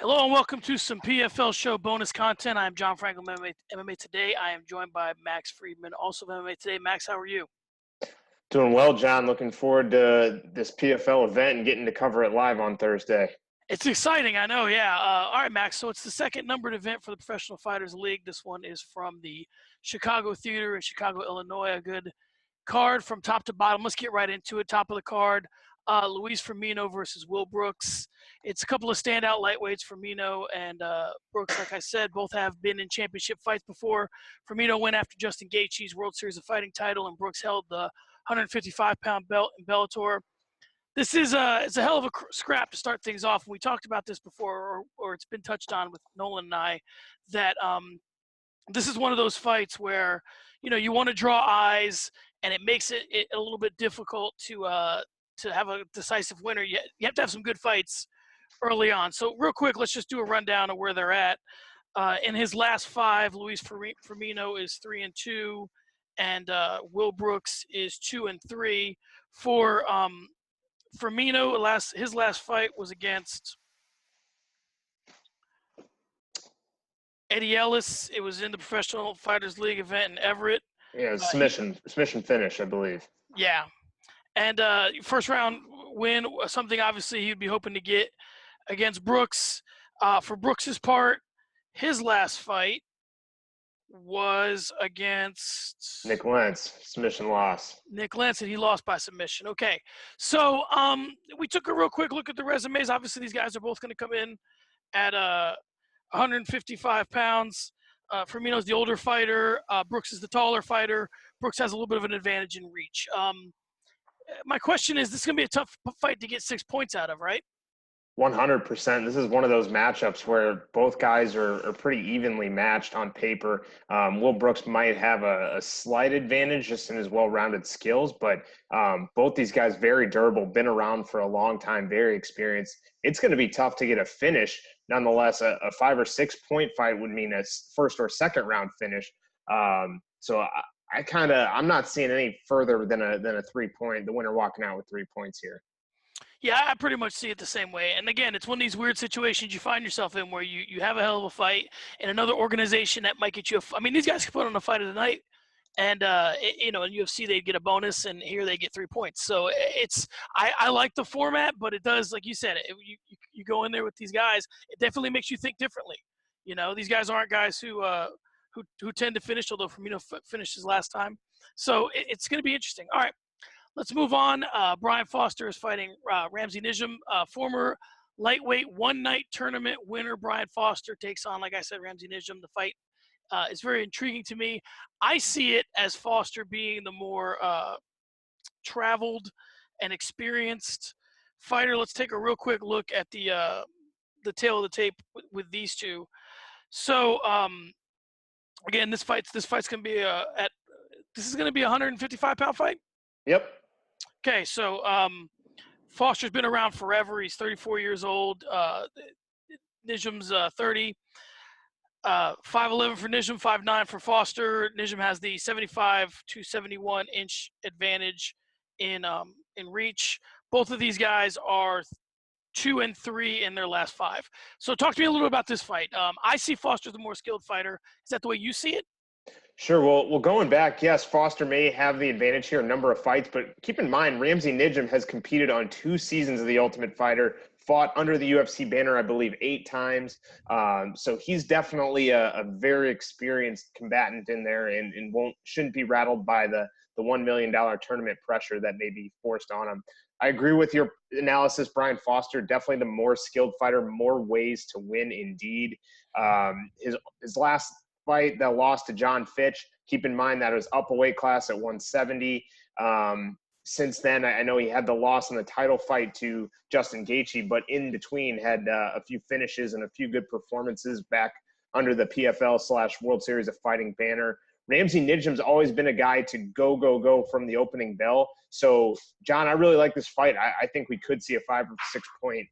Hello and welcome to some PFL show bonus content. I'm John Franklin, MMA Today. I am joined by Max Freedman, also of MMA Today. Max, how are you? Doing well, John. Looking forward to this PFL event and getting to cover it live on Thursday. It's exciting, I know, yeah. All right, Max, so it's the second numbered event for the Professional Fighters League. This one is from the Chicago Theater in Chicago, Illinois. A good card from top to bottom. Let's get right into it. Top of the card, Luis Firmino versus Will Brooks. It's a couple of standout lightweights. Firmino and Brooks, like I said, both have been in championship fights before. Firmino went after Justin Gaethje's World Series of Fighting title, and Brooks held the 155-pound belt in Bellator. This is it's a hell of a scrap to start things off. We talked about this before, or it's been touched on with Nolan and I, that this is one of those fights where, you want to draw eyes, and it makes it a little bit difficult to have a decisive winner. You have to have some good fights early on. So real quick, let's just do a rundown of where they're at. In his last five, Luis Firmino is 3-2, and Will Brooks is 2-3. For Firmino, his last fight was against Eddie Ellis. It was in the Professional Fighters League event in Everett. Yeah, submission finish, I believe. Yeah. And first round win, something obviously he'd be hoping to get against Brooks. For Brooks's part, his last fight was against Nick Lentz, submission loss. Nick Lentz, and he lost by submission. Okay. So we took a real quick look at the resumes. Obviously, these guys are both going to come in at 155 pounds. Firmino's the older fighter. Brooks is the taller fighter. Brooks has a little bit of an advantage in reach. My question is, this is going to be a tough fight to get 6 points out of, right? 100%. This is one of those matchups where both guys are pretty evenly matched on paper. Will Brooks might have a slight advantage just in his well-rounded skills, but both these guys very durable, been around for a long time, very experienced. It's going to be tough to get a finish. Nonetheless, a 5 or 6 point fight would mean a first or second round finish. So I'm not seeing any further than a 3 point, the winner walking out with 3 points here. Yeah, I pretty much see it the same way. And again, it's one of these weird situations you find yourself in where you have a hell of a fight in another organization that might get you these guys can put on a fight of the night, and in UFC they'd get a bonus, and here they get 3 points. So I like the format, but it does, like you said, you go in there with these guys, it definitely makes you think differently. These guys aren't guys who tend to finish, although Firmino finished his last time. So it's going to be interesting. All right. Let's move on. Brian Foster is fighting Ramsey Nijem. Former lightweight one-night tournament winner Brian Foster takes on, like I said, Ramsey Nijem. The fight is very intriguing to me. I see it as Foster being the more traveled and experienced fighter. Let's take a real quick look at the tail of the tape with these two. So again, this fight's going to be this is going to be a 155-pound fight. Yep. Okay, so Foster's been around forever. He's 34 years old. Nijem's 30. 5'11" for Nijem, 5'9" for Foster. Nijem has the 75 to 71 inch advantage in reach. Both of these guys are 2-3 in their last 5. So talk to me a little bit about this fight. I see Foster the more skilled fighter. Is that the way you see it? Sure. Well, going back, yes, Foster may have the advantage here, a number of fights, but keep in mind, Ramsey Nijem has competed on 2 seasons of The Ultimate Fighter, fought under the UFC banner, I believe, 8 times. So he's definitely a very experienced combatant in there, and shouldn't be rattled by the $1 million tournament pressure that may be forced on him. I agree with your analysis, Brian Foster, definitely the more skilled fighter, more ways to win indeed. His last fight that lost to John Fitch, keep in mind that it was up a weight class at 170. Since then, I know he had the loss in the title fight to Justin Gaethje, but in between had a few finishes and a few good performances back under the PFL/World Series of Fighting banner. Ramsey Nijem's always been a guy to go from the opening bell. So, John, I really like this fight. I think we could see a 5 or 6 point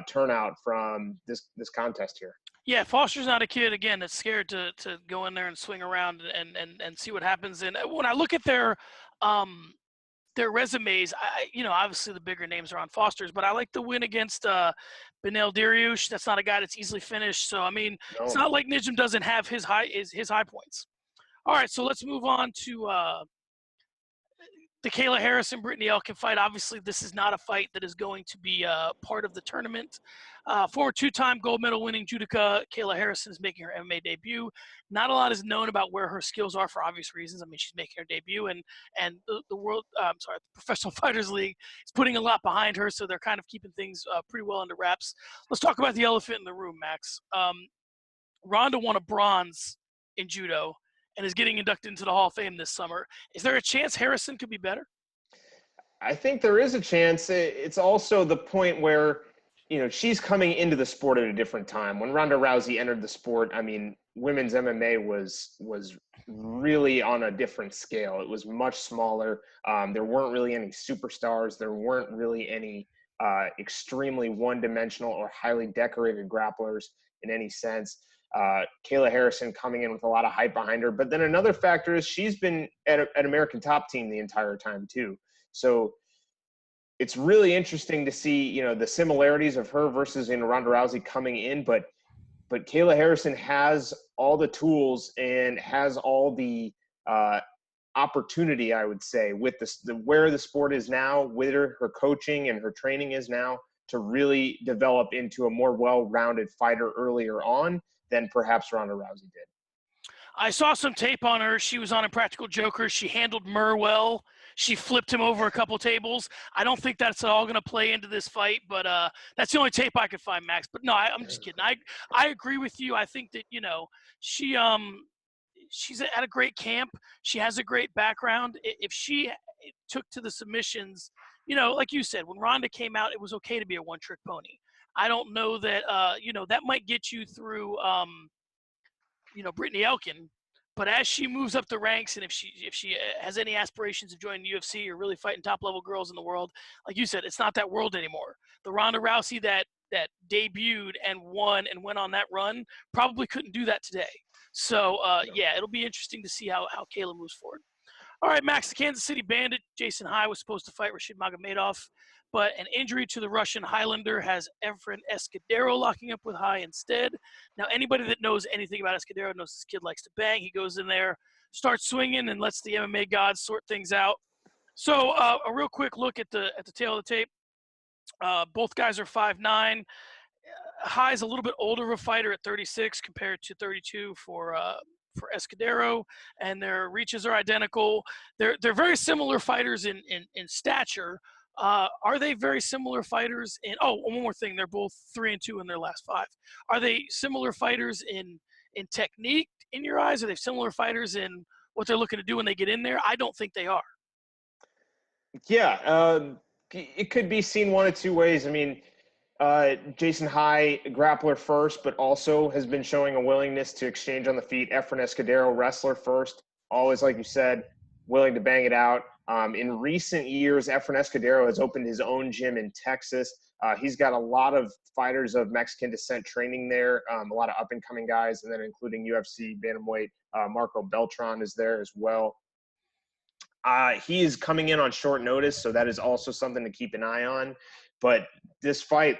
turnout from this contest here. Yeah, Foster's not a kid, again, that's scared to go in there and swing around and see what happens. And when I look at their their resumes, obviously the bigger names are on Foster's, but I like the win against Benel Dariush. That's not a guy that's easily finished. So, I mean, it's No. not like Nijm doesn't have his high points. All right, so let's move on to the Kayla Harrison Brittany Elkin fight. Obviously, this is not a fight that is going to be part of the tournament. Former two-time gold medal winning judoka Kayla Harrison is making her MMA debut. Not a lot is known about where her skills are for obvious reasons. I mean, she's making her debut, and the Professional Fighters League is putting a lot behind her, so they're kind of keeping things pretty well under wraps. Let's talk about the elephant in the room, Max. Ronda won a bronze in judo and is getting inducted into the Hall of Fame this summer. Is there a chance Harrison could be better? I think there is a chance. It's also the point where, she's coming into the sport at a different time. When Ronda Rousey entered the sport, I mean, women's MMA was really on a different scale. It was much smaller. There weren't really any superstars. There weren't really any extremely one-dimensional or highly decorated grapplers in any sense. Kayla Harrison coming in with a lot of hype behind her. But then another factor is she's been at American Top Team the entire time too. So it's really interesting to see, the similarities of her versus Ronda Rousey coming in. But Kayla Harrison has all the tools and has all the opportunity, I would say, with where the sport is now, with her coaching and her training is now, to really develop into a more well-rounded fighter earlier on than perhaps Ronda Rousey did. I saw some tape on her. She was on Impractical Jokers. She handled Murr well. She flipped him over a couple tables. I don't think that's all going to play into this fight, but that's the only tape I could find, Max. But no, I'm just kidding. I agree with you. I think that she's at a great camp. She has a great background. If she took to the submissions, like you said, when Ronda came out, it was okay to be a one-trick pony. I don't know that that might get you through. Brittany Elkin, but as she moves up the ranks and if she has any aspirations of joining the UFC or really fighting top level girls in the world, like you said, it's not that world anymore. The Ronda Rousey that debuted and won and went on that run probably couldn't do that today. So yeah, it'll be interesting to see how Kayla moves forward. All right, Max, the Kansas City Bandit, Jason High, was supposed to fight Rashid Magomedov, but an injury to the Russian Highlander has Efren Escudero locking up with High instead. Now, anybody that knows anything about Escudero knows this kid likes to bang. He goes in there, starts swinging, and lets the MMA gods sort things out. So a real quick look at the tail of the tape. Both guys are 5'9". High's a little bit older of a fighter at 36 compared to 32 for Escudero, and their reaches are identical. They're very similar fighters in stature. Are they very similar fighters in? Oh, one more thing. They're both 3-2 in their last 5. Are they similar fighters in technique in your eyes? Are they similar fighters in what they're looking to do when they get in there? I don't think they are. Yeah, it could be seen one of two ways. I mean, Jason High, grappler first, but also has been showing a willingness to exchange on the feet. Efren Escudero, wrestler first, always, like you said, willing to bang it out. In recent years, Efren Escudero has opened his own gym in Texas. He's got a lot of fighters of Mexican descent training there, a lot of up-and-coming guys, and then including UFC bantamweight Marco Beltran is there as well. He is coming in on short notice, so that is also something to keep an eye on. But this fight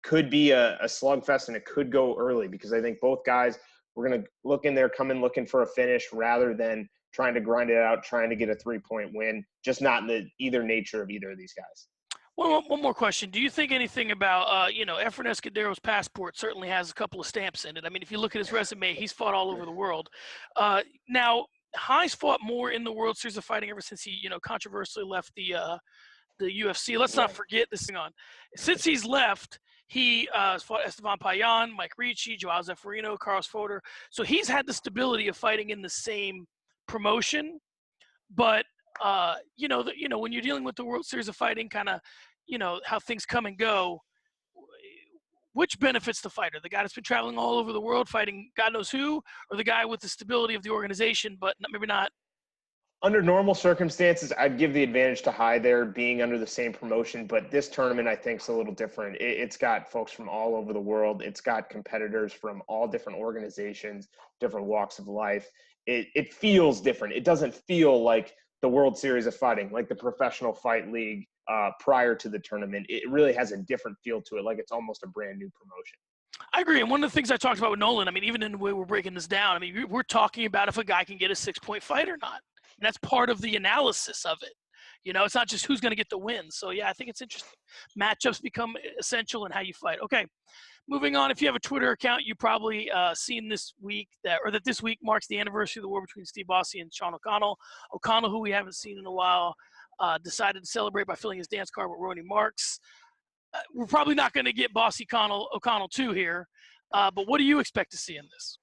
could be a slugfest, and it could go early because I think both guys were going to look in there, come in looking for a finish rather than trying to grind it out, trying to get a 3-point win, just not in the either nature of either of these guys. One more question. Do you think anything about, Efren Escudero's passport certainly has a couple of stamps in it. I mean, if you look at his resume, he's fought all over the world. Now, High's fought more in the World Series of Fighting ever since he, controversially left the UFC. Let's not forget this thing on. Since he's left, he fought Esteban Payan, Mike Ricci, Joao Zeferino, Carlos Fodor. So he's had the stability of fighting in the same promotion. But, when you're dealing with the World Series of Fighting, kind of, how things come and go, which benefits the fighter? The guy that's been traveling all over the world fighting God knows who, or the guy with the stability of the organization, but maybe not? Under normal circumstances, I'd give the advantage to High there being under the same promotion, but this tournament I think is a little different. It's got folks from all over the world. It's got competitors from all different organizations, different walks of life. It feels different. It doesn't feel like the World Series of Fighting, like the Professional Fight League prior to the tournament. It really has a different feel to it, like it's almost a brand new promotion. I agree. And one of the things I talked about with Nolan, I mean, even in the way we're breaking this down, I mean, we're talking about if a guy can get a 6-point fight or not. And that's part of the analysis of it. You know, it's not just who's going to get the win. So, yeah, I think it's interesting. Matchups become essential in how you fight. Okay, moving on. If you have a Twitter account, you probably seen this week that this week marks the anniversary of the war between Steve Bosse and Sean O'Connell. O'Connell, who we haven't seen in a while, decided to celebrate by filling his dance card with Ronnie Marks. We're probably not going to get Bosse O'Connell 2 here, but what do you expect to see in this?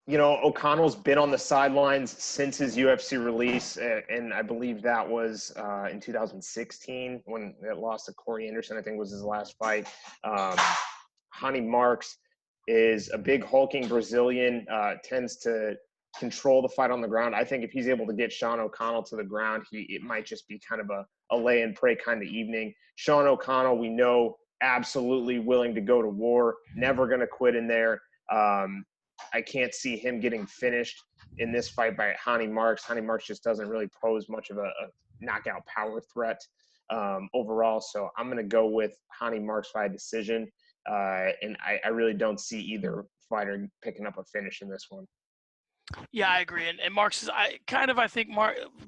You know, O'Connell's been on the sidelines since his UFC release, and I believe that was in 2016 when it lost to Corey Anderson, I think was his last fight. Ronnie Marks is a big hulking Brazilian, tends to control the fight on the ground. I think if he's able to get Sean O'Connell to the ground, it might just be kind of a lay and pray kind of evening. Sean O'Connell, we know, absolutely willing to go to war, never going to quit in there. I can't see him getting finished in this fight by Ronnie Marks. Ronnie Marks just doesn't really pose much of a knockout power threat overall. So I'm going to go with Ronnie Marks by decision. And I really don't see either fighter picking up a finish in this one. Yeah, I agree. And Marks is, I think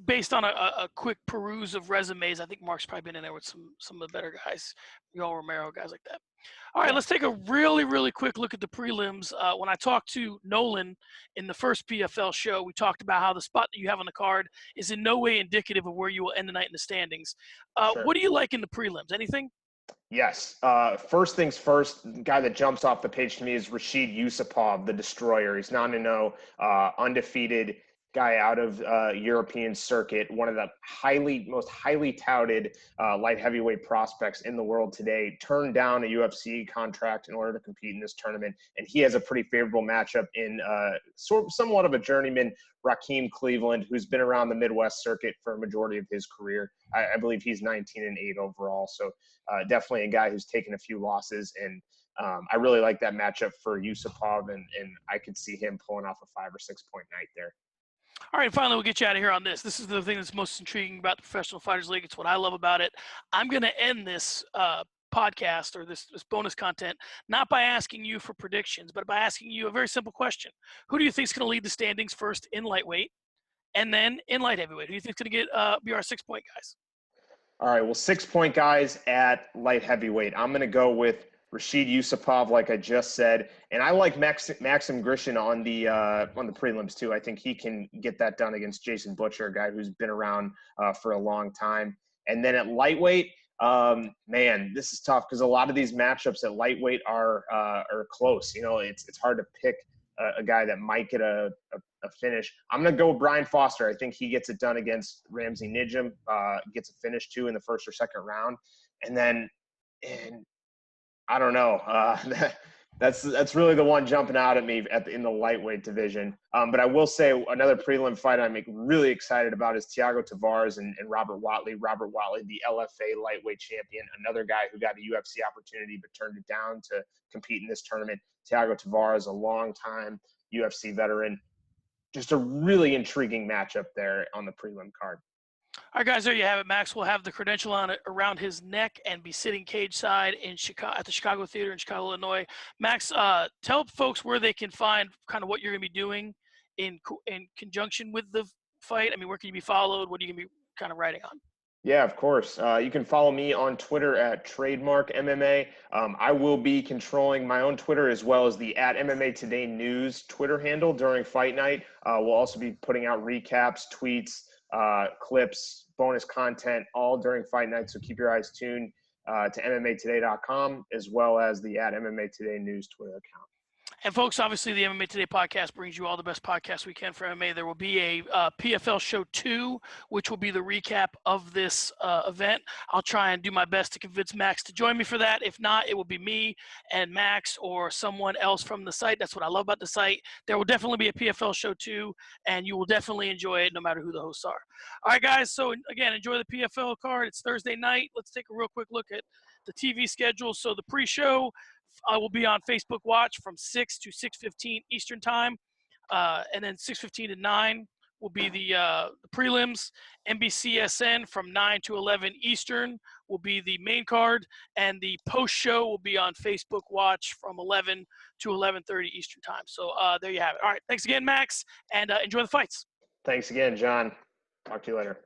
based on a quick peruse of resumes, I think Marks probably been in there with some of the better guys, Yoel Romero, guys like that. All right, let's take a really, really quick look at the prelims. When I talked to Nolan in the first PFL show, we talked about how the spot that you have on the card is in no way indicative of where you will end the night in the standings. Sure. What do you like in the prelims? Anything? Yes. First things first, the guy that jumps off the page to me is Rashid Yusupov, the Destroyer. He's 9-0, undefeated guy out of European circuit, one of the most highly touted light heavyweight prospects in the world today, turned down a UFC contract in order to compete in this tournament. And he has a pretty favorable matchup in somewhat of a journeyman, Raheem Cleveland, who's been around the Midwest circuit for a majority of his career. I believe he's 19-8 overall. So definitely a guy who's taken a few losses. And I really like that matchup for Yusupov, and I could see him pulling off a 5 or 6 point night there. All right, finally, we'll get you out of here on this. This is the thing that's most intriguing about the Professional Fighters League. It's what I love about it. I'm going to end this podcast or this bonus content not by asking you for predictions, but by asking you a very simple question. Who do you think is going to lead the standings first in lightweight and then in light heavyweight? Who do you think is going to be our 6 point guys? All right, well, 6 point guys at light heavyweight. I'm going to go with Rashid Yusupov, like I just said, and I like Maxim Grishin on the prelims too. I think he can get that done against Jason Butcher, a guy who's been around for a long time. And then at lightweight, man, this is tough because a lot of these matchups at lightweight are close. You know, it's hard to pick a guy that might get a finish. I'm going to go with Brian Foster. I think he gets it done against Ramsey Nijem, gets a finish too in the first or second round. And then, I don't know. That's really the one jumping out at me in the lightweight division. But I will say another prelim fight I'm really excited about is Thiago Tavares and Robert Watley. Robert Watley, the LFA lightweight champion, another guy who got a UFC opportunity but turned it down to compete in this tournament. Thiago Tavares, a long-time UFC veteran. Just a really intriguing matchup there on the prelim card. All right, guys, there you have it. Max will have the credential on it around his neck and be sitting cage side in Chicago at the Chicago Theater in Chicago, Illinois. Max, tell folks where they can find kind of what you're going to be doing in conjunction with the fight. I mean, where can you be followed? What are you going to be kind of writing on? Yeah, of course. You can follow me on Twitter at Trademark MMA. I will be controlling my own Twitter as well as the at MMA Today News Twitter handle during fight night. We'll also be putting out recaps, tweets, clips, bonus content all during fight night. So keep your eyes tuned to MMAtoday.com as well as the at MMA Today News Twitter account. And folks, obviously the MMA Today podcast brings you all the best podcasts we can for MMA. There will be a PFL show 2, which will be the recap of this event. I'll try and do my best to convince Max to join me for that. If not, it will be me and Max or someone else from the site. That's what I love about the site. There will definitely be a PFL show 2, and you will definitely enjoy it no matter who the hosts are. All right, guys. So again, enjoy the PFL card. It's Thursday night. Let's take a real quick look at the TV schedule. So the pre-show, I will be on Facebook Watch from 6 to 6:15 Eastern Time, and then 6:15 to 9 will be the prelims. NBCSN from 9 to 11 Eastern will be the main card, and the post show will be on Facebook Watch from 11 to 11:30 Eastern time. So there you have it. All right, thanks again, Max, and enjoy the fights. Thanks again, John. Talk to you later.